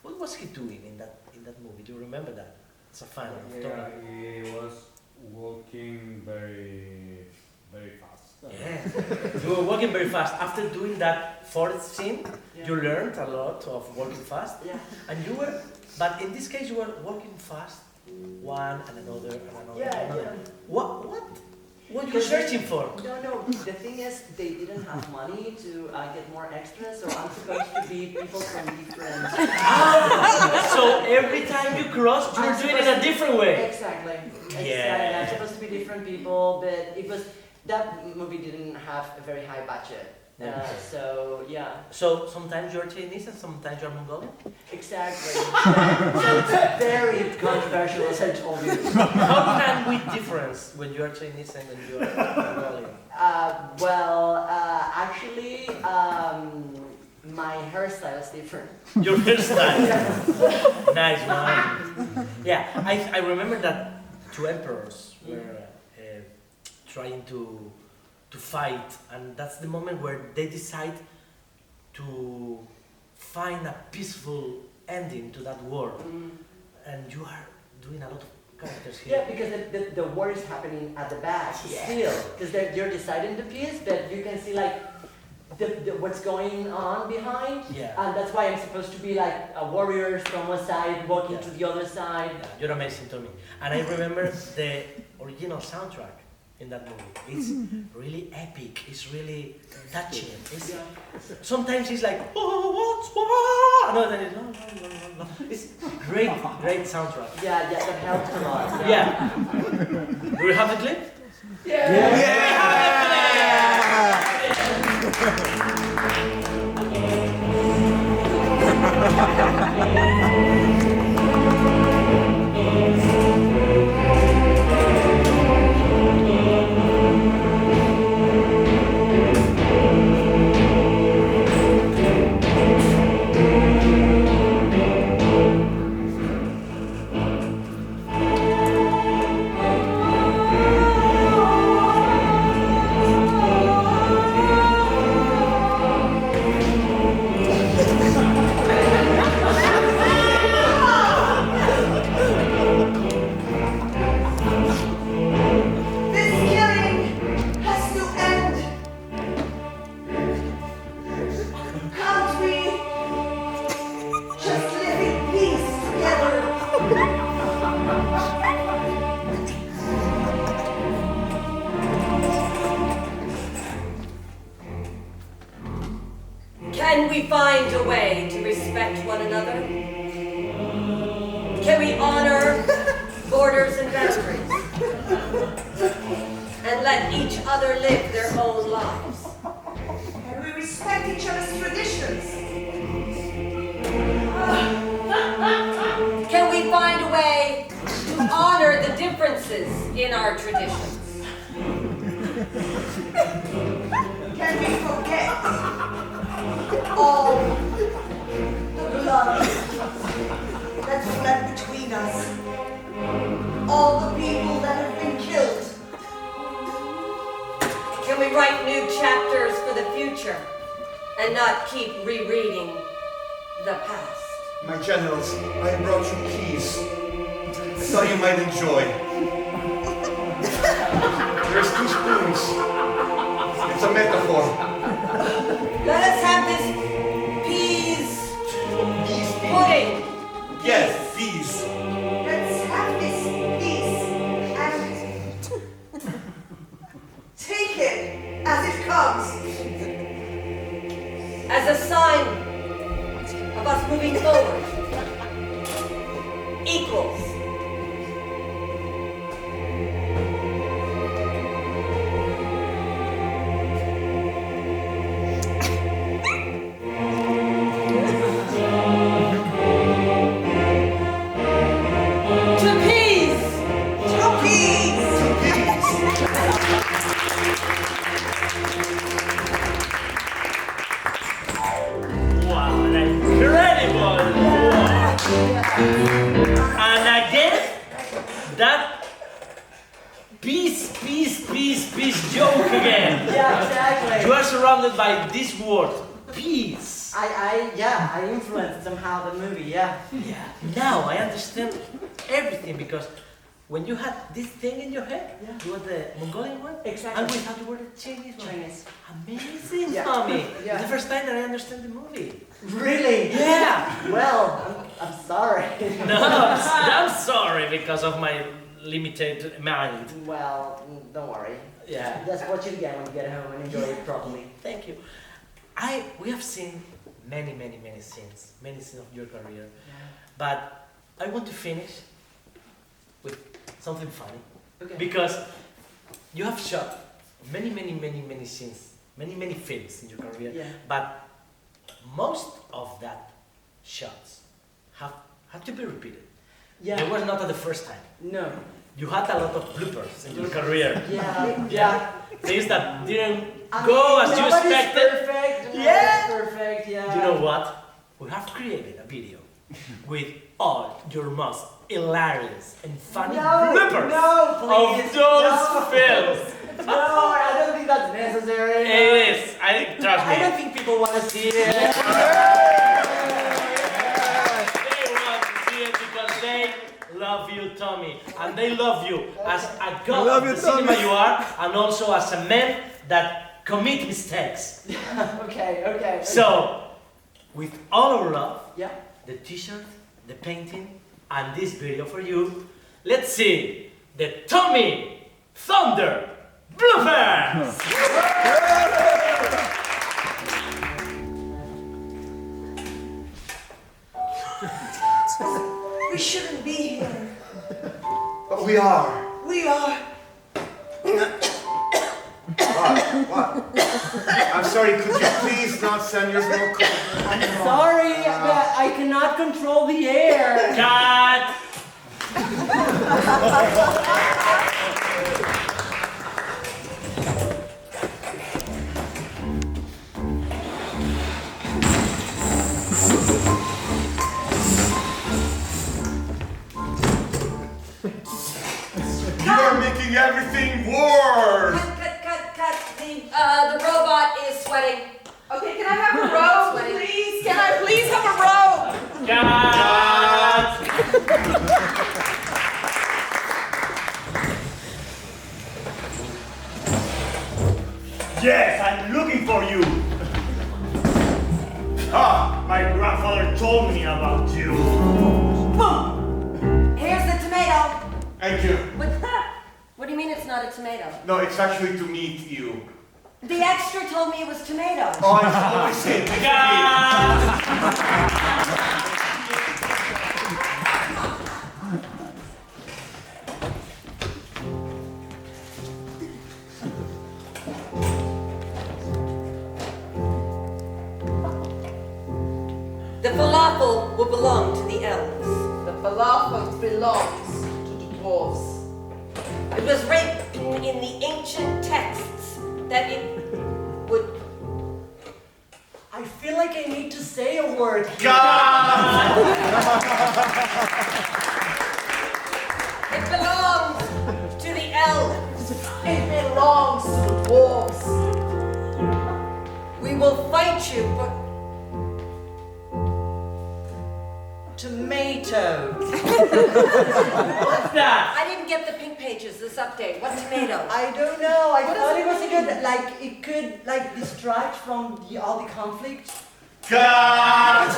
Speaker 1: what was he doing in that movie? Do you remember that? It's a fan of
Speaker 9: Yeah,
Speaker 1: Tony.
Speaker 9: he was walking very fast.
Speaker 1: Yeah. You were walking very fast. After doing that fourth scene,
Speaker 2: Yeah.
Speaker 1: you learned a lot of walking fast.
Speaker 2: Yeah.
Speaker 1: And you were, but in this case, you were walking fast, one and another and another.
Speaker 2: Yeah,
Speaker 1: and another.
Speaker 2: yeah.
Speaker 1: What were you searching for?
Speaker 2: No. The thing is, they didn't have money to get more extras, so I'm supposed to be people from different.
Speaker 1: So every time you crossed, you were doing it a different way.
Speaker 2: Exactly.
Speaker 1: Yeah.
Speaker 2: I'm supposed to be different people, but it was that movie didn't have a very high budget. So yeah.
Speaker 1: So sometimes you're Chinese and sometimes you're Mongolian?
Speaker 2: Exactly. So it's very controversial, as I told you.
Speaker 1: How can we difference when you are Chinese and when you are Mongolian?
Speaker 2: Actually, my hairstyle is different.
Speaker 1: Your hairstyle? Nice one. Yeah, I remember that two emperors were trying to fight, and that's the moment where they decide to find a peaceful ending to that war. And you are doing a lot of characters here.
Speaker 2: Yeah, because the war is happening at the back still, because you're deciding the piece, but you can see like what's going on behind, and that's why I'm supposed to be like a warrior from one side walking to the other side.
Speaker 1: Yeah, you're amazing to me. And I remember the original soundtrack in that movie. It's really epic. It's really touching. Sometimes it's like, oh, what's what? No, then it's no. It's great soundtrack.
Speaker 2: Yeah, that helps a lot.
Speaker 1: Yeah. Do we have the clip?
Speaker 7: Can we find a way to respect one another? Can we honor borders and boundaries? And let each other live their own lives?
Speaker 11: Can we respect each other's traditions?
Speaker 7: Can we find a way to honor the differences in our traditions?
Speaker 11: Can we forget all the blood that fled between us? All the people that have been killed?
Speaker 7: Can we write new chapters for the future and not keep rereading the past?
Speaker 5: My generals, I brought you peace. I thought you might enjoy. There's 2 spoons. It's a metaphor.
Speaker 7: Let us have this peas pudding.
Speaker 5: Yes, peas.
Speaker 11: Let's have this piece and take it as it comes.
Speaker 7: As a sign of us moving forward. Equals. To peas!
Speaker 11: To peas!
Speaker 1: Wow, an incredible! Wow. And again, that peace joke again.
Speaker 2: Yeah, exactly.
Speaker 1: You are surrounded by this word, peace.
Speaker 2: I influenced somehow the movie, yeah.
Speaker 1: Yeah. Now I understand everything because when you had this thing in your head, you were the Mongolian one,
Speaker 2: Exactly.
Speaker 1: and we had the word the Chinese one.
Speaker 2: Chinese.
Speaker 1: Amazing,
Speaker 2: Yeah.
Speaker 1: Tommy.
Speaker 2: Yeah.
Speaker 1: It's the first time that I understand the movie.
Speaker 2: Really?
Speaker 1: Yeah.
Speaker 2: Well, I'm sorry.
Speaker 1: No, I'm sorry because of my limited mind.
Speaker 2: Well, don't worry.
Speaker 1: Yeah.
Speaker 2: That's what you get when you get home and enjoy it properly.
Speaker 1: Thank you. We have seen many scenes of your career, but I want to finish with something funny.
Speaker 2: Okay.
Speaker 1: Because you have shot many scenes, many films in your career,
Speaker 2: Yeah.
Speaker 1: but most of that shots have to be repeated.
Speaker 2: Yeah.
Speaker 1: They were not at the first time.
Speaker 2: No.
Speaker 1: You had a lot of bloopers in your career.
Speaker 2: Yeah.
Speaker 1: Things that didn't
Speaker 2: I
Speaker 1: go
Speaker 2: mean,
Speaker 1: as you
Speaker 2: nobody's
Speaker 1: expected.
Speaker 2: Perfect.
Speaker 1: Yeah.
Speaker 2: Nobody's perfect. Yeah.
Speaker 1: You know what? We have created a video with all your most hilarious and funny bloopers
Speaker 2: No, please.
Speaker 1: of those
Speaker 2: no.
Speaker 1: films.
Speaker 2: No, I don't think that's necessary.
Speaker 1: It is. Trust me.
Speaker 2: I don't think people want to see it.
Speaker 1: They want to see it because they love you, Tommy, and they love you as a god of the cinema you are, and also as a man that commit mistakes.
Speaker 2: Okay.
Speaker 1: So, with all our love,
Speaker 2: Yeah.
Speaker 1: the t-shirt, the painting, and this video for you, let's see the Tommy Thunder bloopers!
Speaker 11: We shouldn't be here.
Speaker 10: But we are.
Speaker 11: We are.
Speaker 5: What? I'm sorry, could you please not send your smoke?
Speaker 2: I'm sorry, but I cannot control the air.
Speaker 1: Cut!
Speaker 5: You are making everything worse!
Speaker 7: Cut. The robot is sweating.
Speaker 3: Okay, can I have a robe, please? Can I please have a robe?
Speaker 1: Cut!
Speaker 4: Yes, I'm looking for you. My grandfather told me about you.
Speaker 7: Here's the tomato.
Speaker 5: Thank you.
Speaker 7: What do you mean it's not a tomato?
Speaker 5: No, it's actually to meet you.
Speaker 7: The extra told me it was tomato.
Speaker 5: Oh, I always say it.
Speaker 7: The falafel will belong to the elves.
Speaker 3: The falafel belongs to the dwarves.
Speaker 7: It was written in the ancient texts that it would.
Speaker 2: I feel like I need to say a word here.
Speaker 7: It belongs to the elves.
Speaker 3: It belongs to the dwarves.
Speaker 7: We will fight you, but
Speaker 2: Tomato.
Speaker 1: What's that?
Speaker 7: I didn't didn't get the pink pages this update. What tomato?
Speaker 2: I don't know. I thought it was a good, like, it could, like, distract from all the conflict.
Speaker 5: Cut!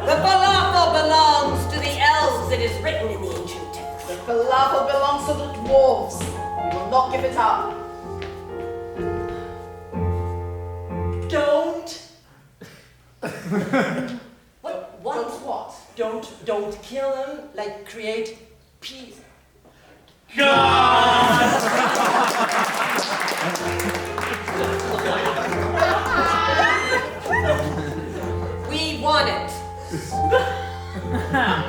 Speaker 7: The falafel belongs to the elves. It is written in the ancient text.
Speaker 3: The falafel belongs to the dwarves. We will not give it up.
Speaker 2: Don't.
Speaker 7: What?
Speaker 2: Don't kill them. Like, create peace.
Speaker 7: We want it.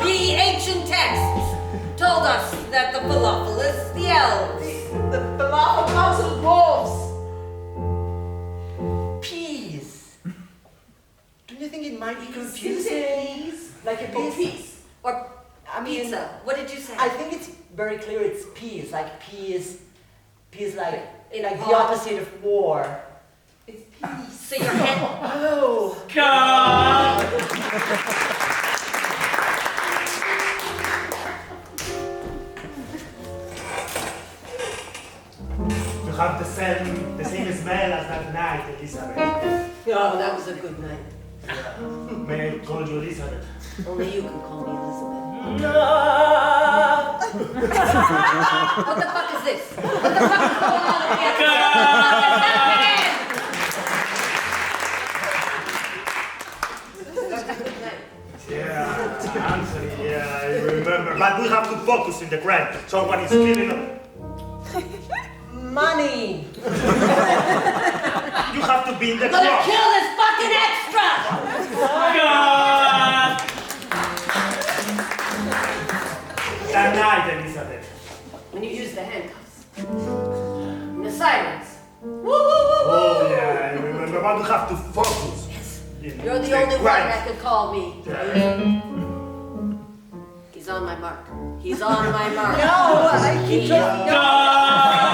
Speaker 7: The ancient texts told us that the falafel is the elves.
Speaker 3: The falafel belongs to the dwarves.
Speaker 2: Peas. Don't you think it might be confusing? Like a piece.
Speaker 7: Or
Speaker 2: I mean,
Speaker 7: pizza. What did you say?
Speaker 2: I think it's very clear it's peace. Like peace like
Speaker 7: In
Speaker 2: the
Speaker 7: pot.
Speaker 2: opposite of war.
Speaker 3: It's peace.
Speaker 7: So your hand.
Speaker 2: Oh.
Speaker 4: You have the same smell as that night, Elizabeth.
Speaker 7: Oh, that was a good night.
Speaker 4: May I call you Elizabeth?
Speaker 7: Only you can call me Elizabeth.
Speaker 2: No.
Speaker 7: What the fuck is this? What the fuck is going on over here? What is happening?
Speaker 4: Yeah, Anthony, yeah, I remember. But we have to focus in the crime. Someone is killing us.
Speaker 2: Money.
Speaker 4: You have to be in the
Speaker 7: I'm gonna
Speaker 4: club.
Speaker 7: kill this fucking extra!
Speaker 4: That night, Elizabeth.
Speaker 7: When you use the handcuffs. And the sirens. Woo, woo, woo, woo!
Speaker 4: Oh, yeah, I remember. But we have to focus.
Speaker 7: Yes.
Speaker 4: in
Speaker 7: You're the
Speaker 4: the
Speaker 7: only one
Speaker 4: crime.
Speaker 7: that could call me.
Speaker 4: Yeah.
Speaker 7: He's on my mark. He's on my mark.
Speaker 2: No, I keep trying.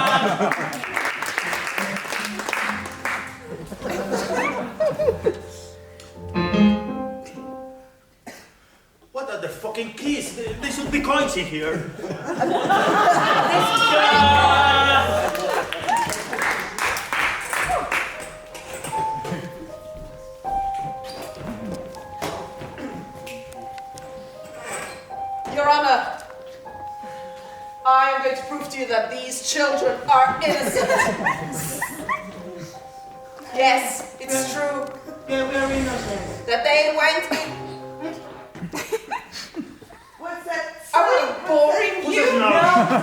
Speaker 4: What are the fucking keys? There should be coins in here.
Speaker 3: Your Honor, I am going to prove to you that these children are innocent. Yes, it's true
Speaker 2: Yeah, we are innocent.
Speaker 3: that they went in.
Speaker 11: What's that?
Speaker 3: Are we boring you?
Speaker 2: No,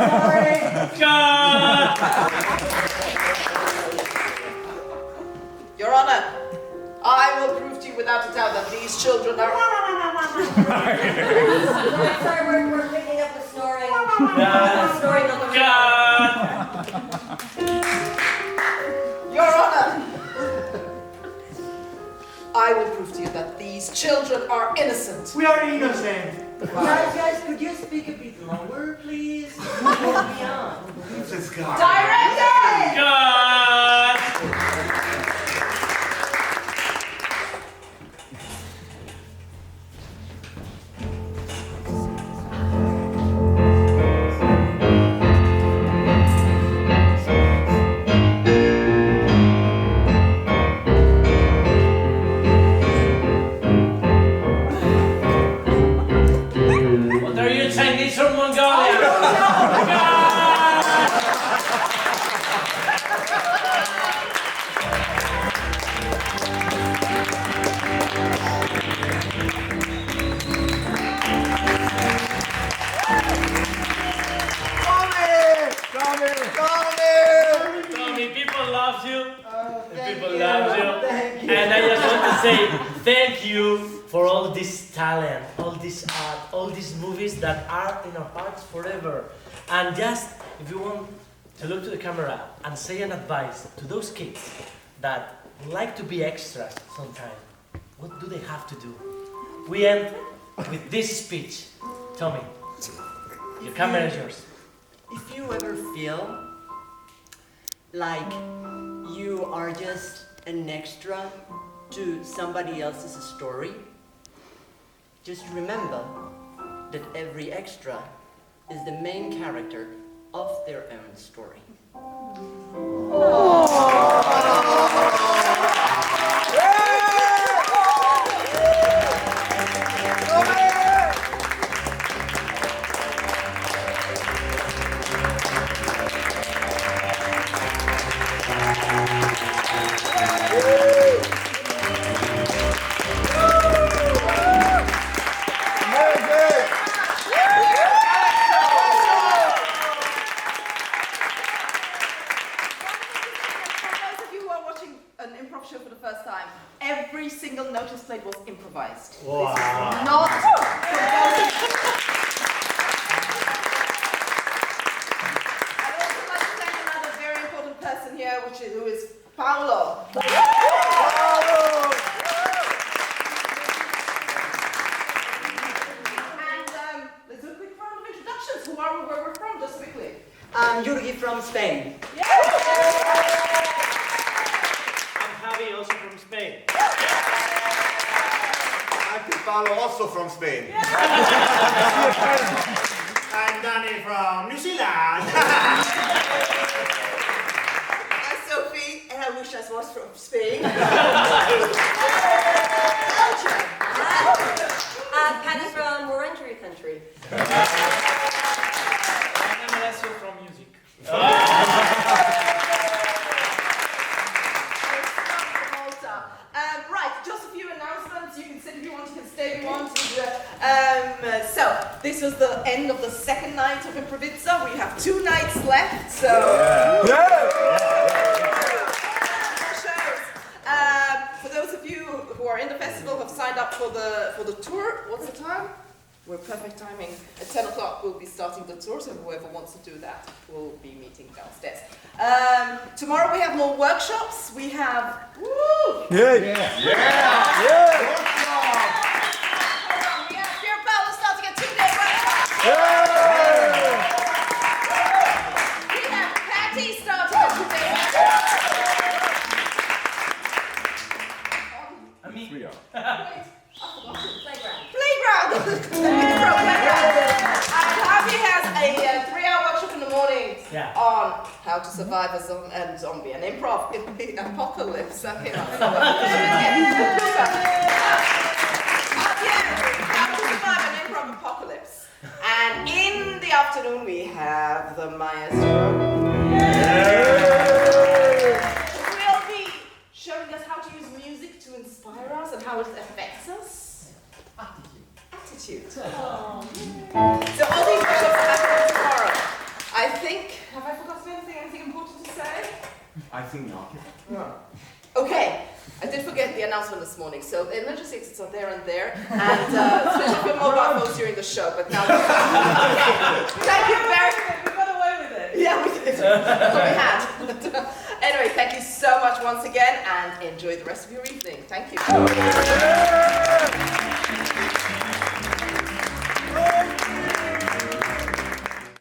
Speaker 2: sorry.
Speaker 3: Your Honor, I will prove to you without a doubt that these children are.
Speaker 7: Sorry, we're picking up the snoring. The snoring on the
Speaker 3: Your Honor, I will prove to you that these children are innocent.
Speaker 2: We are innocent. Guys, could you speak a bit lower, please? Beyond.
Speaker 5: Jesus God.
Speaker 3: Director!
Speaker 1: What are you, Chinese from Mongolia? Tommy, people love you. People love you.
Speaker 2: Thank you.
Speaker 1: And I just want to say thank you for all this talent, all this art, all these movies that are in our hearts forever. And just, if you want to look to the camera and say an advice to those kids that like to be extras sometime, what do they have to do? We end with this speech. Tommy, your camera is yours.
Speaker 2: If you ever feel like you are just an extra to somebody else's story, just remember that every extra is the main character of their own story.
Speaker 3: Every single notice plate was improvised.
Speaker 1: Wow.
Speaker 3: This is not composed. I'd also like to thank another very important person here, who is Paolo. And let's do a quick round of introductions. Who are we, where we're from, just quickly.
Speaker 2: I'm Jurgi from Spain.
Speaker 1: Javi, also from Spain.
Speaker 5: I'm Paolo, also from Spain.
Speaker 4: I'm Danny from New Zealand.
Speaker 11: I'm Sophie, and I wish I was from Spain.
Speaker 7: Patty from Warrantry Country.
Speaker 1: I'm Alessio from music.
Speaker 3: Malta. Right, just a few announcements. You can sit if you want, you can stay if you want. So, this was the end of the second night of Improvizza. We have 2 nights left, so... For those of you who are in the festival, have signed up for the tour, what's the time? We're perfect timing. At 10 o'clock we'll be starting the tour, so whoever wants to do that will be meeting downstairs. Tomorrow we have more workshops. We have... Woo!
Speaker 5: Yeah!
Speaker 3: We have Javier Pastor starting a 2-day workshop. We have Patty starting a 2-day workshop.
Speaker 1: I mean,
Speaker 9: 3 hours.
Speaker 3: Playground. And Javi has a 3-hour workshop in the morning on how to survive a zombie, an improv in the apocalypse. How to survive an improv apocalypse. And in the afternoon we have the maestro. Will be showing us how to use music to inspire us and how it affects us. Attitude. So all these workshops happen tomorrow. I think, have I forgotten anything important to say?
Speaker 5: I think not.
Speaker 3: Okay, I did forget the announcement this morning. So the emergency exits are there and there, and switch off your mobile phones during the show. But now, thank you very much. We got away with it. Yeah, we did. We had. Anyway, thank you so much once again, and enjoy the rest of your evening. Thank you.